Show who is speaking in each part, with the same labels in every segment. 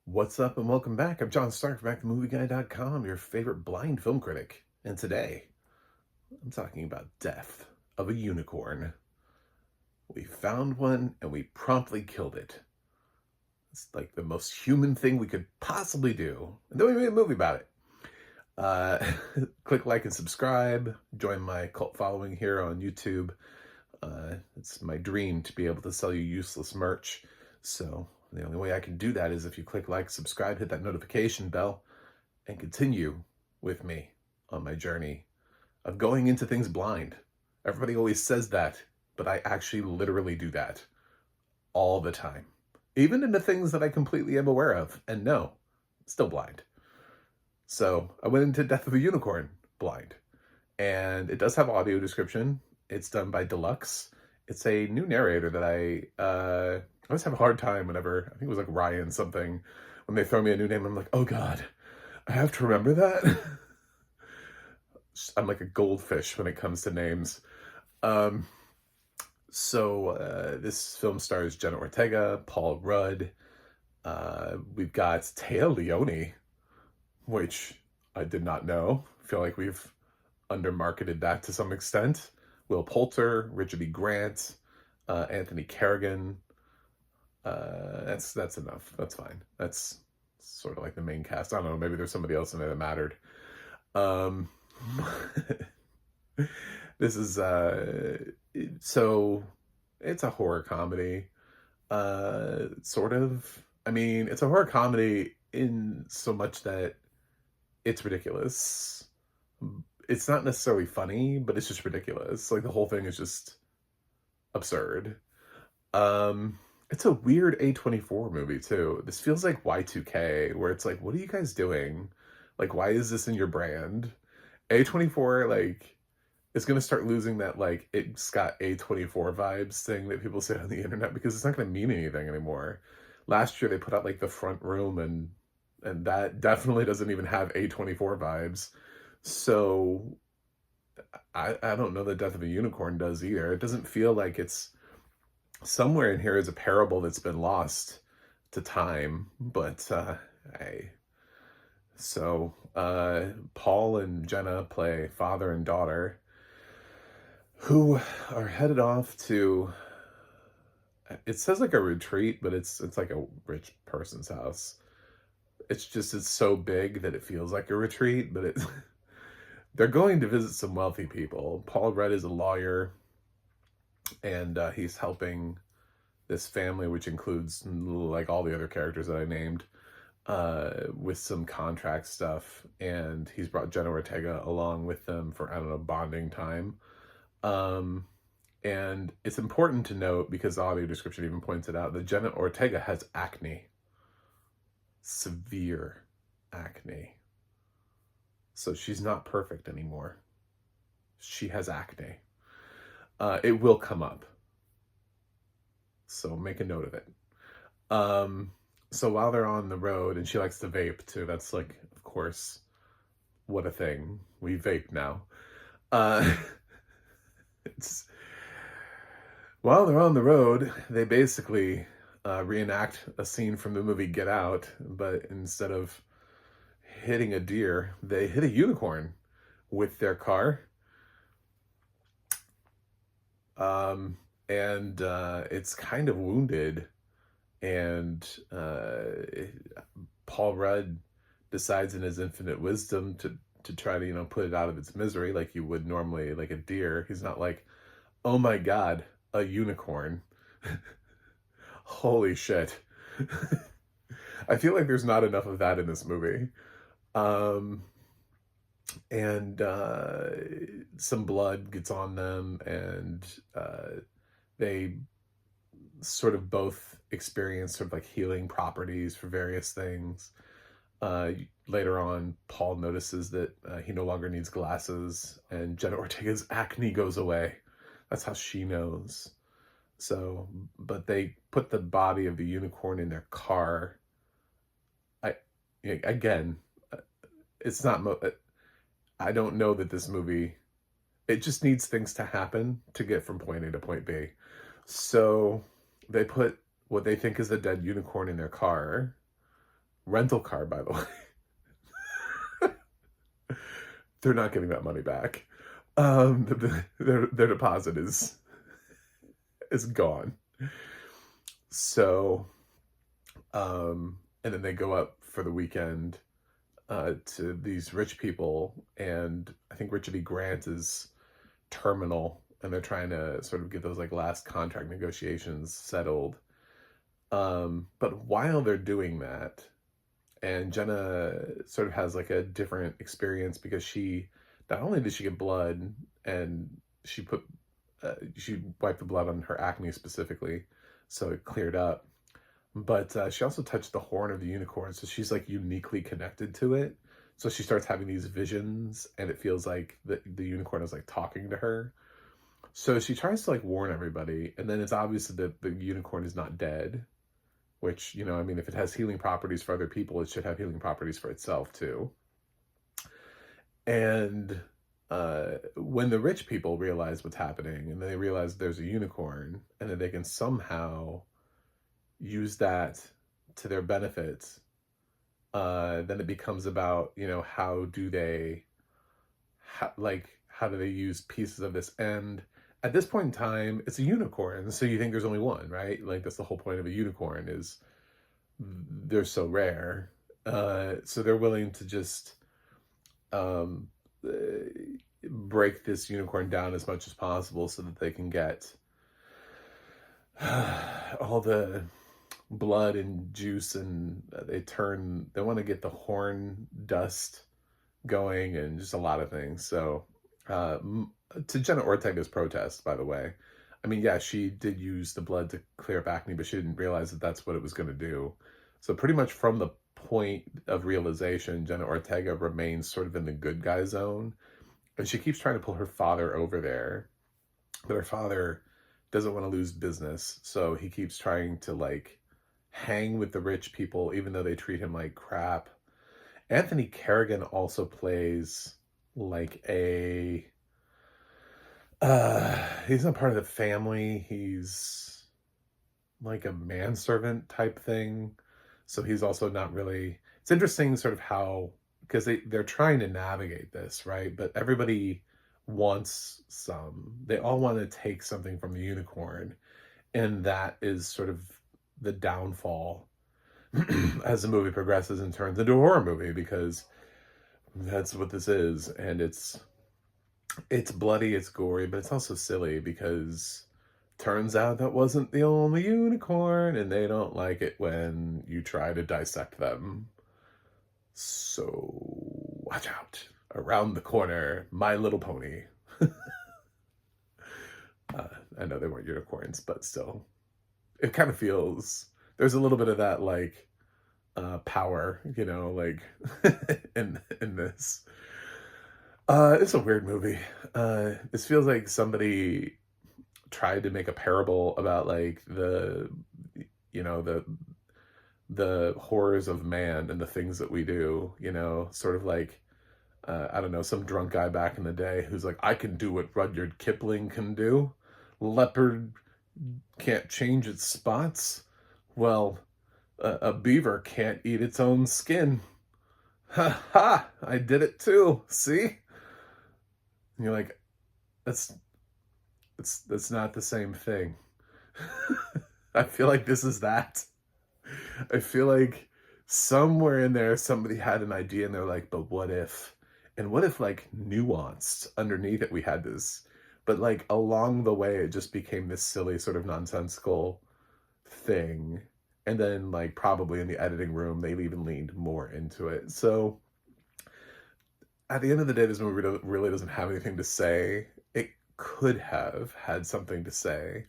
Speaker 1: What's up and welcome back. I'm John Stark from ActionMovieGuy.com, your favorite blind film critic. And today, I'm talking about Death of a Unicorn. We found one and we promptly killed it. It's like the most human thing we could possibly do. And then we made a movie about it. Uh, Click like and subscribe. Join my cult following here on YouTube. It's my dream to be able to sell you useless merch. So the only way I can do that is if you click like, subscribe, hit that notification bell, and continue with me on my journey of going into things blind. Everybody always says that, but I actually literally do that all the time. Even into things that I completely am aware of. And no, still blind. So I went into Death of a Unicorn blind. And it does have audio description. It's done by Deluxe. It's a new narrator that I always have a hard time whenever, I think it was like Ryan something, when they throw me a new name, I'm like, oh God, I have to remember that. I'm like a goldfish when it comes to names. This film stars Jenna Ortega, Paul Rudd. We've got Téa Leoni, which I did not know. I feel like we've undermarketed that to some extent. Will Poulter, Richard E. Grant, Anthony Carrigan. That's enough. That's fine. That's sort of like the main cast. I don't know. Maybe there's somebody else in there that mattered. This is so it's a horror comedy. Sort of. I mean, it's a horror comedy in so much that it's ridiculous. It's not necessarily funny, but it's just ridiculous. Like the whole thing is just absurd. It's a weird A24 movie too. This feels like Y2K, where it's like, what are you guys doing? Like, why is this in your brand? A24, like, is gonna start losing that, like, it's got A24 vibes thing that people say on the internet, because it's not gonna mean anything anymore. Last year they put out like The Front Room, and that definitely doesn't even have A24 vibes. So I don't know that Death of a Unicorn does either. It doesn't feel like it's somewhere in here is a parable that's been lost to time, but Paul and Jenna play father and daughter who are headed off to, it says like a retreat, but it's like a rich person's house. It's so big that it feels like a retreat, but they're going to visit some wealthy people. Paul Rudd is a lawyer, and he's helping this family, which includes like all the other characters that I named, with some contract stuff. And he's brought Jenna Ortega along with them for, I don't know, bonding time. And it's important to note, because the audio description even points it out, that Jenna Ortega has acne. Severe acne. So she's not perfect anymore. She has acne. It will come up. So make a note of it. So while they're on the road, and she likes to vape too. That's like, of course, what a thing. We vape now. While they're on the road, they basically reenact a scene from the movie Get Out, but instead of hitting a deer, they hit a unicorn with their car. It's kind of wounded, and Paul Rudd decides in his infinite wisdom to try to, put it out of its misery like you would normally, like a deer. He's not like, oh my God, a unicorn. Holy shit. I feel like there's not enough of that in this movie. Some blood gets on them, and they sort of both experience sort of like healing properties for various things. Later on, Paul notices that he no longer needs glasses, and Jenna Ortega's acne goes away. That's how she knows. So, but they put the body of the unicorn in their car. Again, it's not, I don't know that this movie, it just needs things to happen to get from point A to point B. So they put what they think is a dead unicorn in their car. rental car, by the way. They're not getting that money back. Their deposit is gone. So, and then they go up for the weekend to these rich people, and I think Richard E. Grant is terminal, and they're trying to sort of get those like last contract negotiations settled. But while they're doing that, and Jenna sort of has like a different experience because she, not only did she get blood, and she wiped the blood on her acne specifically, so it cleared up. But she also touched the horn of the unicorn, so she's like uniquely connected to it. So she starts having these visions, and it feels like the unicorn is like talking to her. So she tries to like warn everybody, and then it's obvious that the unicorn is not dead, which, you know, I mean, if it has healing properties for other people, it should have healing properties for itself too. And when the rich people realize what's happening, and they realize there's a unicorn, and that they can somehow use that to their benefit, then it becomes about, you know, how do they use pieces of this. And at this point in time, it's a unicorn, so you think there's only one, right? Like, that's the whole point of a unicorn, is they're so rare. So they're willing to just break this unicorn down as much as possible so that they can get all the blood and juice, and they want to get the horn dust going, and just a lot of things. So to Jenna Ortega's protest, by the way, I mean, yeah, she did use the blood to clear up acne, but she didn't realize that that's what it was going to do. So pretty much from the point of realization, Jenna Ortega remains sort of in the good guy zone, and she keeps trying to pull her father over there, but her father doesn't want to lose business, so he keeps trying to like hang with the rich people, even though they treat him like crap. Anthony Carrigan also plays like he's not part of the family. He's like a manservant type thing. So he's also not really, it's interesting sort of how, because they're trying to navigate this, right? But everybody wants they all want to take something from the unicorn. And that is sort of the downfall as the movie progresses and turns into a horror movie, because that's what this is. And it's bloody, it's gory, but it's also silly, because turns out that wasn't the only unicorn, and they don't like it when you try to dissect them. So watch out. Around the corner, My Little Pony. I know they weren't unicorns, but still, it kind of feels, there's a little bit of that like power, you know, like in this. It's a weird movie. This feels like somebody tried to make a parable about like the horrors of man and the things that we do, you know, sort of like, I don't know, some drunk guy back in the day who's like, I can do what Rudyard Kipling can do. Leopard can't change its spots. Well, a beaver can't eat its own skin. Ha ha! I did it too. See? And you're like, that's not the same thing. I feel like this is that. I feel like somewhere in there somebody had an idea, and they're like, but what if? And what if, like, nuanced underneath it we had this, but like along the way it just became this silly sort of nonsensical thing. And then like probably in the editing room they even leaned more into it. So at the end of the day, this movie really doesn't have anything to say. It could have had something to say,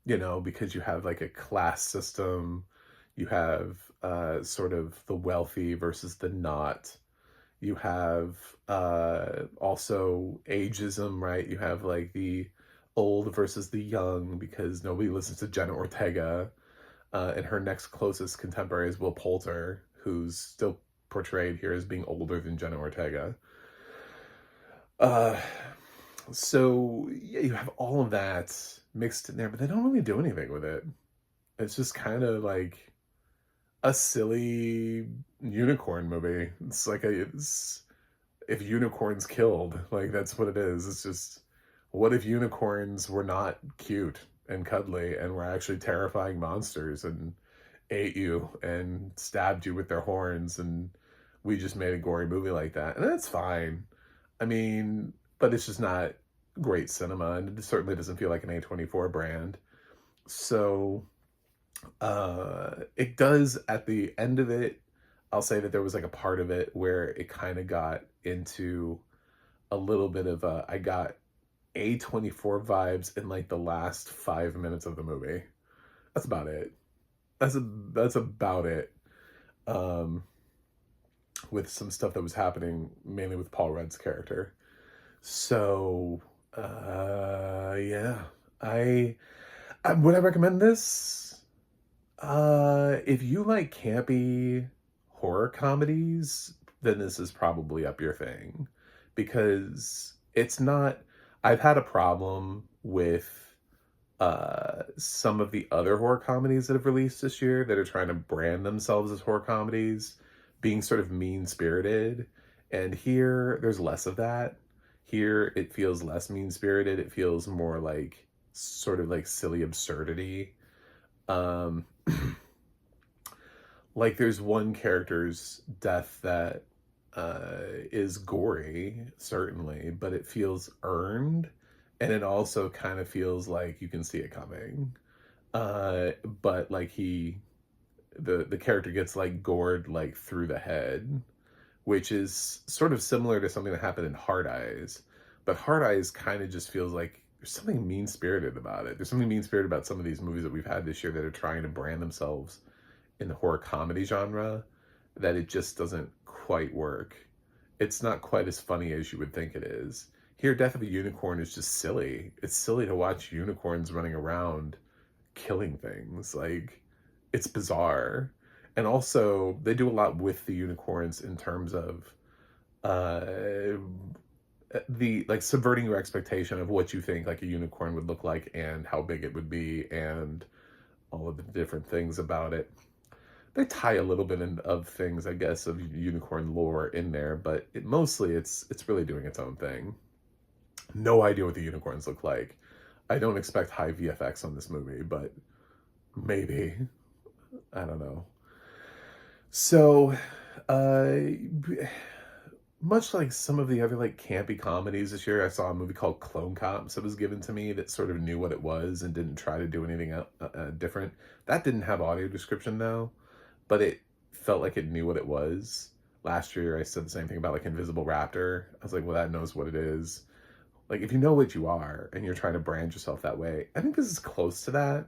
Speaker 1: you know, because you have like a class system, you have sort of the wealthy versus the not. You have also ageism, right? You have like the old versus the young, because nobody listens to Jenna Ortega. And her next closest contemporary is Will Poulter, who's still portrayed here as being older than Jenna Ortega. So yeah, you have all of that mixed in there, but they don't really do anything with it. It's just kind of like a silly unicorn movie. If unicorns killed, like that's what it is. It's just, what if unicorns were not cute and cuddly and were actually terrifying monsters and ate you and stabbed you with their horns, and we just made a gory movie like that? And that's fine. I mean, but it's just not great cinema, and it certainly doesn't feel like an A24 brand. So it does, at the end of it, I'll say that there was like a part of it where it kind of got into a little bit of I got A24 vibes in like the last 5 minutes of the movie. That's about it. That's about it. Um, with some stuff that was happening mainly with Paul Rudd's character. So, yeah, I, would I recommend this? If you like campy horror comedies, then this is probably up your thing, because it's not. I've had a problem with some of the other horror comedies that have released this year that are trying to brand themselves as horror comedies, being sort of mean spirited. And here, there's less of that. Here, it feels less mean spirited. It feels more like sort of like silly absurdity. Um, like there's one character's death that is gory, certainly, but it feels earned, and it also kind of feels like you can see it coming. But like the character gets like gored like through the head, which is sort of similar to something that happened in Hard Eyes. But Hard Eyes kind of just feels like there's something mean spirited about it. There's something mean spirited about some of these movies that we've had this year that are trying to brand themselves in the horror comedy genre, that it just doesn't quite work. It's not quite as funny as you would think it is. Here, Death of a Unicorn is just silly. It's silly to watch unicorns running around killing things. Like, it's bizarre. And also, they do a lot with the unicorns in terms of uh the like subverting your expectation of what you think like a unicorn would look like and how big it would be and all of the different things about it. They tie a little bit of things, I guess, of unicorn lore in there, but mostly it's really doing its own thing. No idea what the unicorns look like. I don't expect high VFX on this movie, but maybe. I don't know. So, uh, much like some of the other like campy comedies this year, I saw a movie called Clone Cops that was given to me that sort of knew what it was and didn't try to do anything different. That didn't have audio description though, but it felt like it knew what it was. Last year, I said the same thing about like Invisible Raptor. I was like, well, that knows what it is. Like, if you know what you are and you're trying to brand yourself that way, I think this is close to that.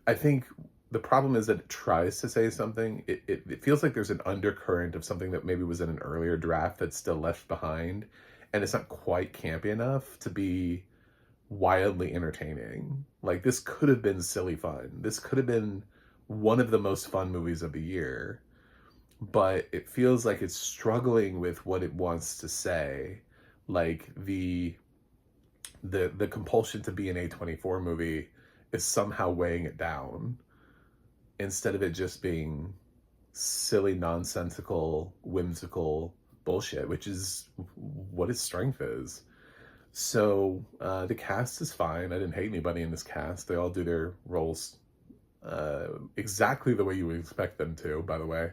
Speaker 1: I think the problem is that it tries to say something. It feels like there's an undercurrent of something that maybe was in an earlier draft that's still left behind, and it's not quite campy enough to be wildly entertaining. Like, this could have been silly fun. This could have been one of the most fun movies of the year, but it feels like it's struggling with what it wants to say. Like, the compulsion to be an A24 movie is somehow weighing it down, instead of it just being silly, nonsensical, whimsical bullshit, which is what its strength is. So the cast is fine. I didn't hate anybody in this cast. They all do their roles exactly the way you would expect them to, by the way.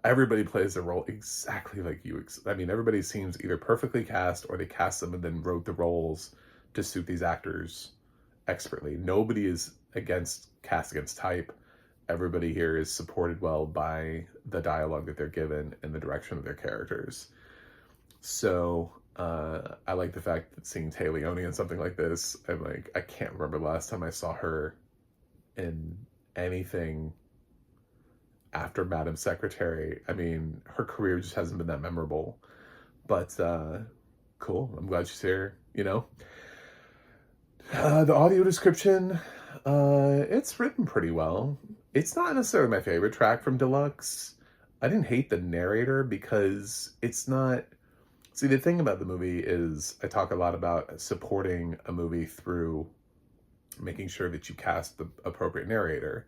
Speaker 1: Everybody plays their role exactly like I mean, everybody seems either perfectly cast or they cast them and then wrote the roles to suit these actors expertly. Nobody is cast against type. Everybody here is supported well by the dialogue that they're given and the direction of their characters. So I like the fact that seeing Leoni in something like this, I'm like, I can't remember the last time I saw her in anything after Madam Secretary. I mean, her career just hasn't been that memorable. But cool. I'm glad she's here, you know? The audio description, it's written pretty well. It's not necessarily my favorite track from Deluxe. I didn't hate the narrator because it's not... See, the thing about the movie is I talk a lot about supporting a movie through making sure that you cast the appropriate narrator.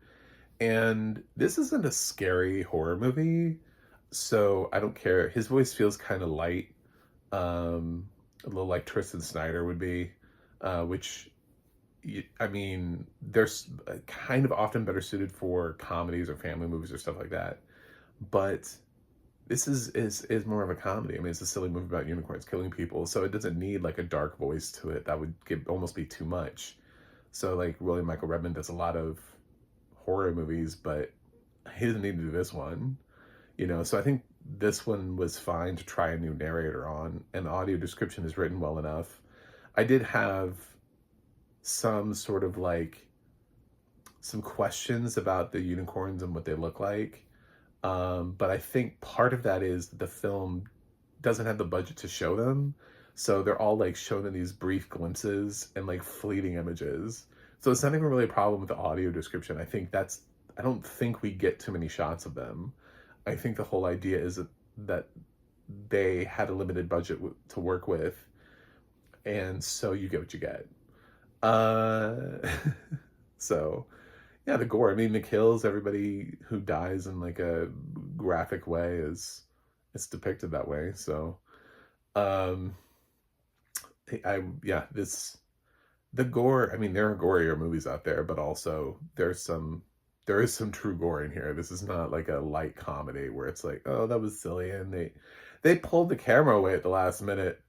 Speaker 1: And this isn't a scary horror movie, so I don't care. His voice feels kind of light, a little like Tristan Snyder would be, which I mean, they're kind of often better suited for comedies or family movies or stuff like that. But this is more of a comedy. I mean, it's a silly movie about unicorns killing people, so it doesn't need like a dark voice to it. That would almost be too much. So like William Michael Redmond does a lot of horror movies, but he doesn't need to do this one. So I think this one was fine to try a new narrator on, and the audio description is written well enough. I did have some sort of like some questions about the unicorns and what they look like. But I think part of that is the film doesn't have the budget to show them. So they're all like shown in these brief glimpses and like fleeting images. So it's not even really a problem with the audio description. I don't think we get too many shots of them. I think the whole idea is that they had a limited budget to work with. And so you get what you get. Uh, so yeah, the gore. I mean, the kills, everybody who dies in like a graphic way it's depicted that way. So, um, yeah, the gore. I mean, there are gorier movies out there, but also there is some true gore in here. This is not like a light comedy where it's like, oh, that was silly, and they pulled the camera away at the last minute.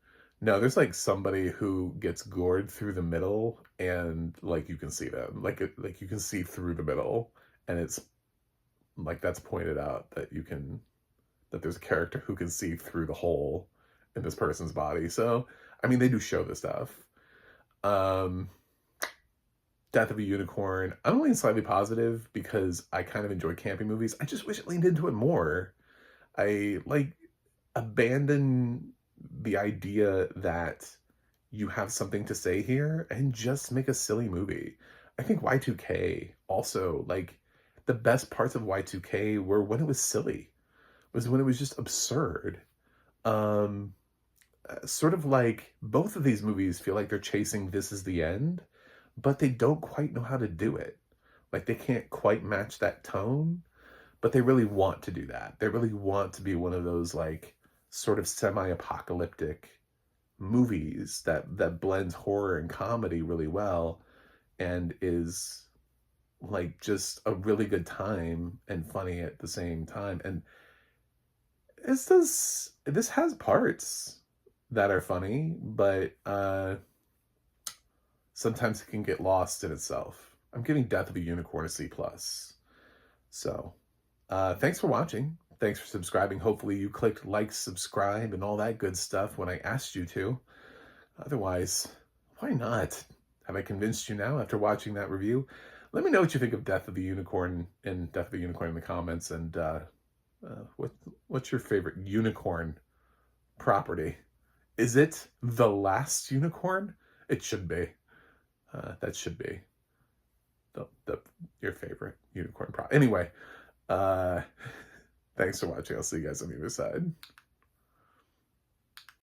Speaker 1: No, there's like somebody who gets gored through the middle, and like you can see them, like you can see through the middle, and it's like that's pointed out that there's a character who can see through the hole in this person's body. So, I mean, they do show this stuff. Um, Death of a Unicorn. I'm only slightly positive because I kind of enjoy campy movies. I just wish it leaned into it more. I like abandon the idea that you have something to say here and just make a silly movie. I think Y2K also, like, the best parts of Y2K were when it was silly, was when it was just absurd. Um, Sort of like both of these movies feel like they're chasing This Is the End, but they don't quite know how to do it. Like, they can't quite match that tone, but they really want to do that. They really want to be one of those, like, sort of semi-apocalyptic movies that blends horror and comedy really well and is like just a really good time and funny at the same time. And this has parts that are funny, but sometimes it can get lost in itself. I'm giving Death of a Unicorn a C+. So, thanks for watching. Thanks for subscribing. Hopefully you clicked like, subscribe, and all that good stuff when I asked you to. Otherwise, why not? Have I convinced you now after watching that review? Let me know what you think of Death of the Unicorn in the comments, and what's your favorite unicorn property? Is it The Last Unicorn? It should be. That should be your favorite unicorn property. Anyway, thanks for watching. I'll see you guys on the other side.